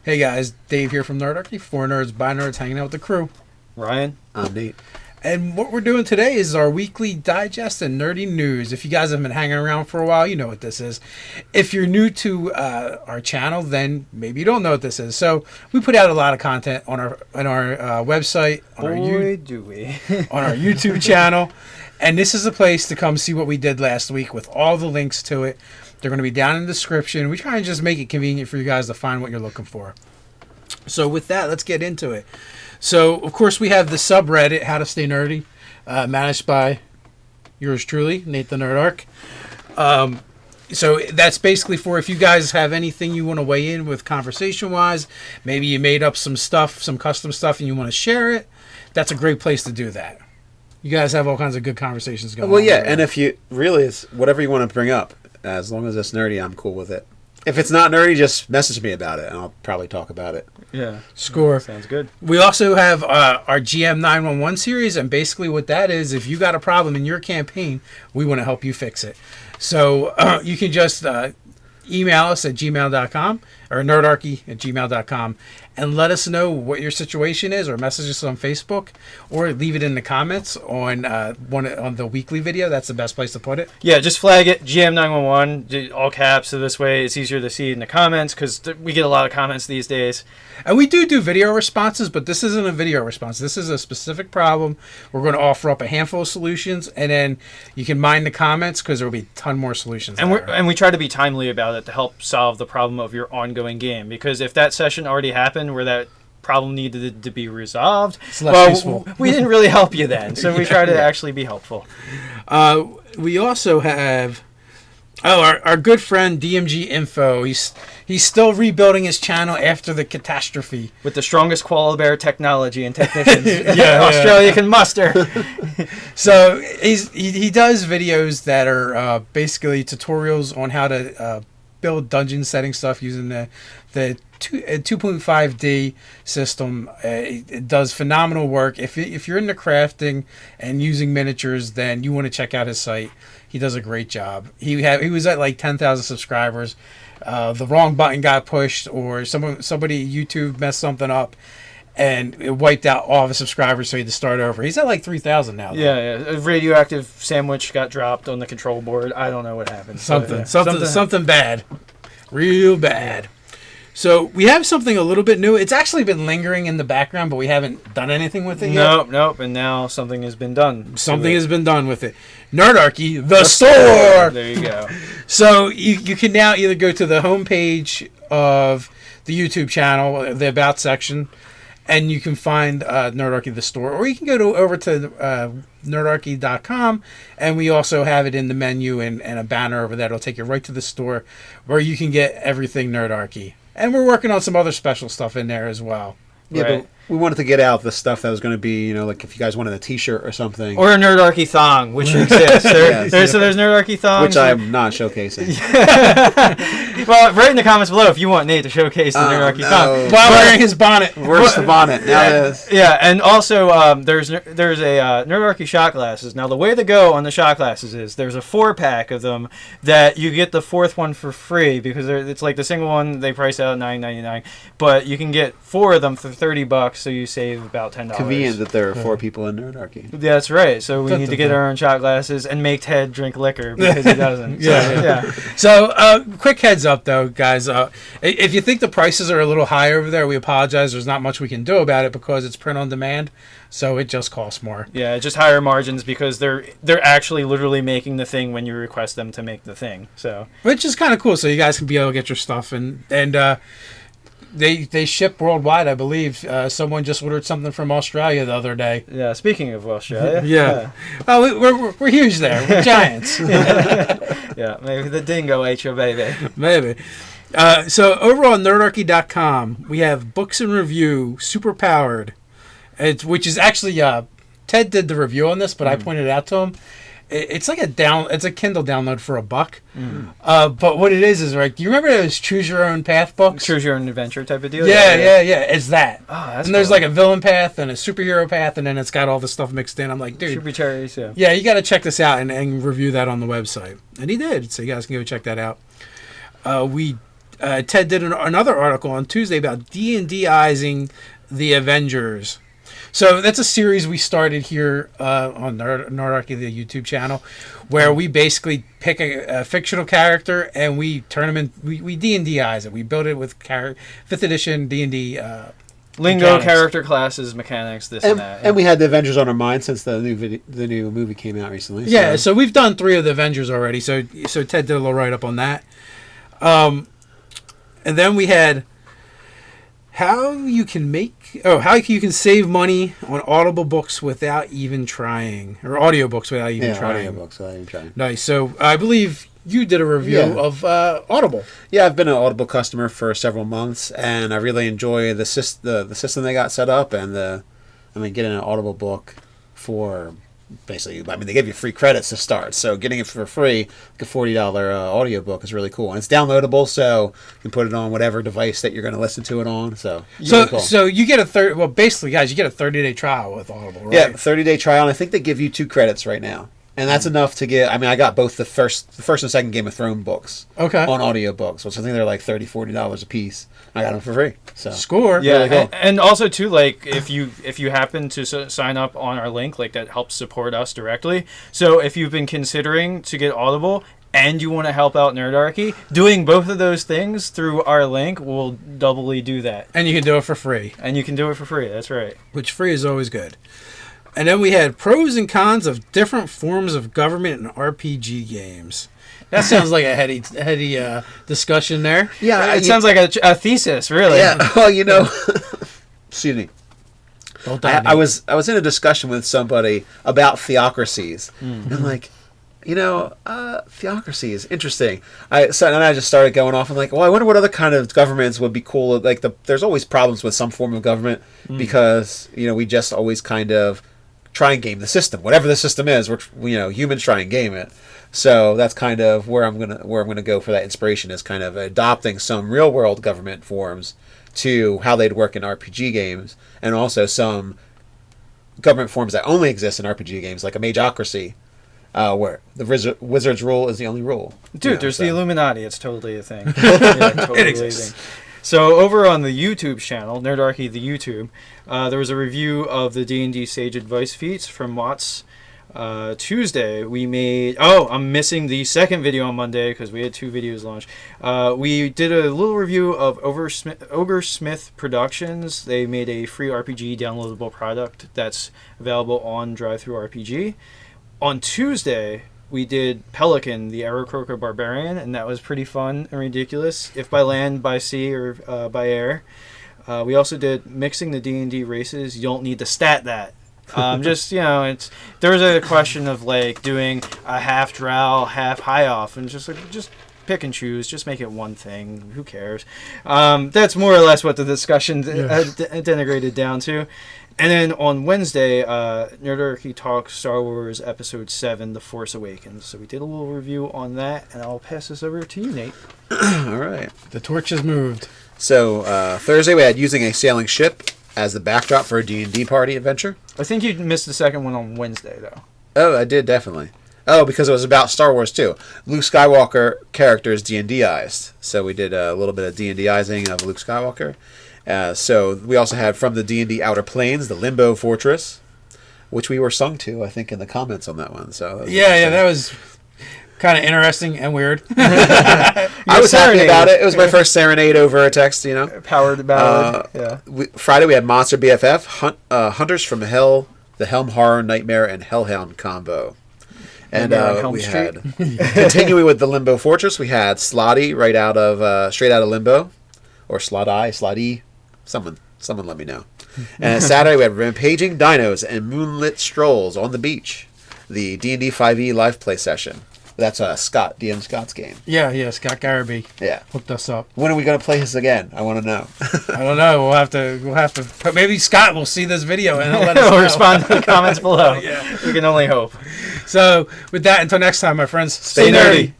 Hey guys, Dave here from Nerdarchy, for nerds, by nerds, hanging out with the crew. Ryan. I'm Nate. And what we're doing today is our weekly digest and nerdy news. If you guys have been hanging around for a while, you know what this is. If you're new to our channel, then maybe you don't know what this is. So we put out a lot of content on our website, on our YouTube channel, and this is a place to come see what we did last week with all the links to it. They're going to be down in the description. We try and just make it convenient for you guys to find what you're looking for. So with that, let's get into it. So, of course, we have the subreddit, How to Stay Nerdy, managed by yours truly, Nate the Nerdarch. So that's basically for if you guys have anything you want to weigh in with conversation-wise, maybe you made up some stuff, some custom stuff, and you want to share it, that's a great place to do that. You guys have all kinds of good conversations going on. Well, yeah, and if you really, it's whatever you want to bring up. As long as it's nerdy, I'm cool with it. If it's not nerdy, just message me about it, and I'll probably talk about it. Yeah. Score. Sounds good. We also have our GM 911 series, and basically what that is, if you got a problem in your campaign, we want to help you fix it. So you can just email us at gmail.com or nerdarchy@gmail.com and let us know what your situation is, or message us on Facebook, or leave it in the comments on on the weekly video. That's the best place to put it. Yeah, just flag it GM911, all caps, so this way it's easier to see in the comments, because we get a lot of comments these days. And we do video responses, but this isn't a video response. This is a specific problem. We're going to offer up a handful of solutions, and then you can mind the comments, because there will be a ton more solutions. And we try to be timely about it to help solve the problem of your ongoing game, because if that session already happened where that problem needed to be resolved, it's less useful. We didn't really help you then, so we try to actually be helpful. We also have our good friend DMGInfo. He's still rebuilding his channel after the catastrophe with the strongest koala bear technology and technicians Australia can muster. So he does videos that are basically tutorials on how to build dungeon setting stuff using the 2.5D system. It does phenomenal work. If you're into crafting and using miniatures, then you want to check out his site. He does a great job. He was at like 10,000 subscribers. The wrong button got pushed, or somebody YouTube messed something up, and it wiped out all of his subscribers, so he had to start over. He's at like 3,000 now, though. Yeah. A radioactive sandwich got dropped on the control board. I don't know what happened. Something bad. Real bad. So we have something a little bit new. It's actually been lingering in the background, but we haven't done anything with it yet. Nope. And now something has been done. Something has been done with it. Nerdarchy, the store! There you go. So you can now either go to the homepage of the YouTube channel, the About section, and you can find Nerdarchy, the store. Or you can go over to nerdarchy.com, and we also have it in the menu and a banner over there. It'll take you right to the store where you can get everything Nerdarchy. And we're working on some other special stuff in there as well. Yeah, right. But we wanted to get out the stuff that was going to be, like if you guys wanted a T-shirt or something. Or a Nerdarchy thong, which exists. So there's Nerdarchy thongs. Which I'm not showcasing. Well, write in the comments below if you want Nate to showcase the Nerdarchy thong. While wearing his bonnet. Where's the bonnet? Yeah, and also there's a Nerdarchy shot glasses. Now, the way to go on the shot glasses is there's a 4-pack of them that you get the 4th one for free, because it's like the single one they price out at $9.99, but you can get 4 of them for $30, so you save about $10. Convenient that there are 4 people in Nerdarchy. That's right. So we need to get our own shot glasses and make Ted drink liquor because he doesn't. So quick heads up, though, guys. If you think the prices are a little high over there, we apologize. There's not much we can do about it because it's print on demand, so it just costs more. Yeah, just higher margins, because they're actually literally making the thing when you request them to make the thing. So which is kind of cool. So you guys can be able to get your stuff and They ship worldwide, I believe. Someone just ordered something from Australia the other day. Yeah, speaking of Australia. Yeah. Oh, we're huge there. We're giants. Yeah, maybe the dingo ate your baby. Maybe. So over on nerdarchy.com, we have books and review, Superpowered, which is actually, Ted did the review on this, but I pointed it out to him. It's like it's a Kindle download for $1. But what it is right. Do you remember those Choose Your Own Path books? Choose Your Own Adventure type of deal. Yeah. It's that. Oh, that's and there's like a villain path and a superhero path, and then it's got all the stuff mixed in. I'm like, dude, tributaries. Yeah, you got to check this out and review that on the website. And he did, so you guys can go check that out. We Ted did another article on Tuesday about D&Dizing the Avengers. So that's a series we started here on Nerdarchy, the YouTube channel, where we basically pick a fictional character and we turn them in. We D&Dize it. We build it with 5th edition D&D lingo, mechanics. Character classes, mechanics, this and that. And we had the Avengers on our mind since the new movie came out recently. Yeah, so we've done 3 of the Avengers already. So Ted did a little write up on that. And then we had how you can save money on Audible books without even trying, or audiobooks without even trying. Audiobooks without even trying. Nice. So I believe you did a review of Audible. Yeah, I've been an Audible customer for several months, and I really enjoy the system they got set up, and getting an Audible book for basically, they give you free credits to start, so getting it for free, like a $40 audiobook is really cool, and it's downloadable, so you can put it on whatever device that you're going to listen to it on. So cool. So you get basically, guys, you get a 30-day trial with Audible, right? Yeah, 30-day trial, and I think they give you 2 credits right now. And that's enough to get. I got both the first and second Game of Thrones books on audiobooks, which I think they're like $30-$40 a piece. I got them for free. So score. Yeah, really cool. and also too, like if you happen to sign up on our link, like that helps support us directly. So if you've been considering to get Audible and you want to help out Nerdarchy, doing both of those things through our link will doubly do that. And you can do it for free. That's right. Which free is always good. And then we had pros and cons of different forms of government in RPG games. That sounds like a heady discussion there. Yeah, it sounds like a thesis, really. Yeah, well, excuse me. I was in a discussion with somebody about theocracies. Mm-hmm. And like, theocracy is interesting. I just started going off and like, well, I wonder what other kind of governments would be cool. Like, there's always problems with some form of government because we just always kind of try and game the system, whatever the system is. Humans try and game it. So that's kind of where I'm gonna go for that inspiration, is kind of adopting some real world government forms to how they'd work in RPG games, and also some government forms that only exist in RPG games, like a mageocracy, where the wizard's rule is the only rule. Dude, there's the Illuminati. It's totally a thing. Totally it exists. So over on the YouTube channel, Nerdarchy the YouTube, there was a review of the D&D Sage Advice Feats from Watts. Tuesday we made... Oh, I'm missing the second video on Monday because we had 2 videos launched. We did a little review of OgreSmith Productions. They made a free RPG downloadable product that's available on DriveThruRPG. On Tuesday, we did Pelican, the Aarakroca Barbarian, and that was pretty fun and ridiculous, if by land, by sea, or by air. We also did Mixing the D&D Races. You don't need to stat that. There's a question of like doing a half drow, half high off, and just pick and choose. Just make it one thing. Who cares? That's more or less what the discussion denigrated down to. And then on Wednesday, Nerdarchy talks Star Wars Episode 7, The Force Awakens. So we did a little review on that, and I'll pass this over to you, Nate. All right. The torch has moved. So Thursday we had using a sailing ship as the backdrop for a D&D party adventure. I think you missed the second one on Wednesday, though. Oh, I did, definitely. Oh, because it was about Star Wars, too. Luke Skywalker characters D&Dized. So we did a little bit of D&Dizing of Luke Skywalker. So we also had from the D&D Outer Planes, the Limbo Fortress, which we were sung to, I think, in the comments on that one. So that was kind of interesting and weird. I was happy about it. It was my first serenade over a text, Powered ballad. Friday we had Monster BFF, Hunters from Hell, the Helm Horror Nightmare, and Hellhound combo. And we had, continuing with the Limbo Fortress, we had Slotty straight out of Limbo, or Slotty. Someone let me know. And Saturday we had Rampaging Dinos and Moonlit Strolls on the Beach, the D&D 5e live play session. That's Scott, DM Scott's game. Yeah, Scott Garrity. Yeah, hooked us up. When are we going to play this again? I want to know. I don't know. We'll have to. Maybe Scott will see this video and he'll let us know. Respond to the comments below. Yeah, we can only hope. So with that, until next time, my friends, stay nerdy.